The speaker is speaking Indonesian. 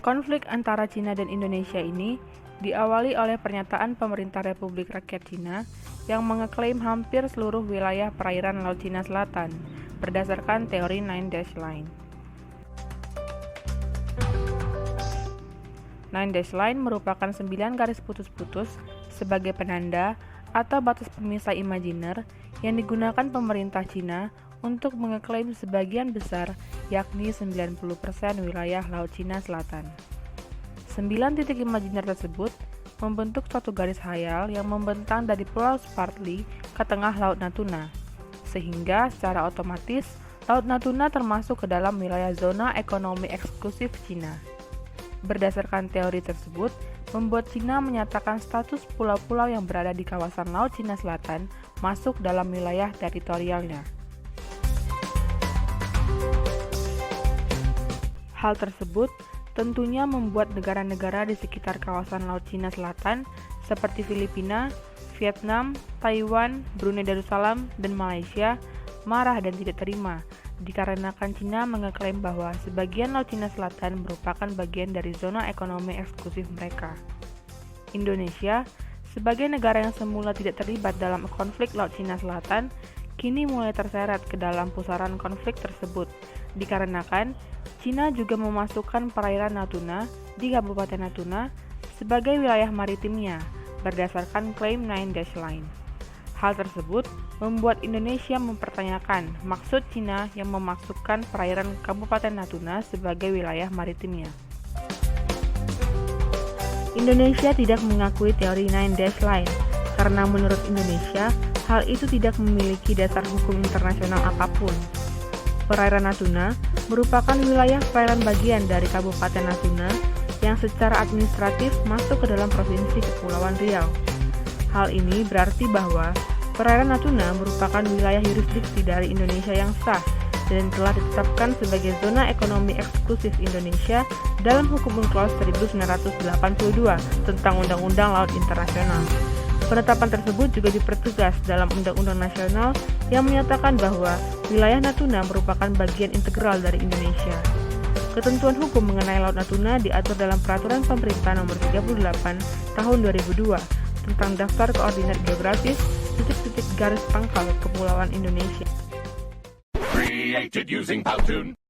Konflik antara Cina dan Indonesia ini diawali oleh pernyataan pemerintah Republik Rakyat Cina yang mengeklaim hampir seluruh wilayah perairan Laut Cina Selatan berdasarkan teori Nine Dash Line. Nine Dash Line merupakan 9 garis putus-putus sebagai penanda atau batas pemisah imajiner yang digunakan pemerintah Cina untuk mengeklaim sebagian besar, yakni 90% wilayah Laut Cina Selatan. 9 titik imajiner tersebut membentuk suatu garis hayal yang membentang dari Pulau Spratly ke tengah Laut Natuna, sehingga secara otomatis Laut Natuna termasuk ke dalam wilayah zona ekonomi eksklusif Cina. Berdasarkan teori tersebut, membuat Cina menyatakan status pulau-pulau yang berada di kawasan Laut Cina Selatan masuk dalam wilayah teritorialnya. Hal tersebut tentunya membuat negara-negara di sekitar kawasan Laut Cina Selatan seperti Filipina, Vietnam, Taiwan, Brunei Darussalam, dan Malaysia marah dan tidak terima dikarenakan Cina mengeklaim bahwa sebagian Laut Cina Selatan merupakan bagian dari zona ekonomi eksklusif mereka. Indonesia, sebagai negara yang semula tidak terlibat dalam konflik Laut Cina Selatan, kini mulai terseret ke dalam pusaran konflik tersebut dikarenakan Cina juga memasukkan perairan Natuna di Kabupaten Natuna sebagai wilayah maritimnya berdasarkan klaim Nine Dash Line. Hal tersebut membuat Indonesia mempertanyakan maksud Cina yang memasukkan perairan Kabupaten Natuna sebagai wilayah maritimnya. Indonesia tidak mengakui teori Nine Dash Line karena menurut Indonesia hal itu tidak memiliki dasar hukum internasional apapun. Perairan Natuna merupakan wilayah perairan bagian dari Kabupaten Natuna yang secara administratif masuk ke dalam Provinsi Kepulauan Riau. Hal ini berarti bahwa perairan Natuna merupakan wilayah yurisdiksi dari Indonesia yang sah dan telah ditetapkan sebagai zona ekonomi eksklusif Indonesia dalam Hukum UNCLOS 1982 tentang Undang-Undang Laut Internasional. Penetapan tersebut juga dipertegas dalam Undang-Undang Nasional yang menyatakan bahwa wilayah Natuna merupakan bagian integral dari Indonesia. Ketentuan hukum mengenai Laut Natuna diatur dalam Peraturan Pemerintah Nomor 38 Tahun 2002 tentang Daftar Koordinat Geografis titik-titik garis pangkal Kepulauan Indonesia. Created using Powtoon.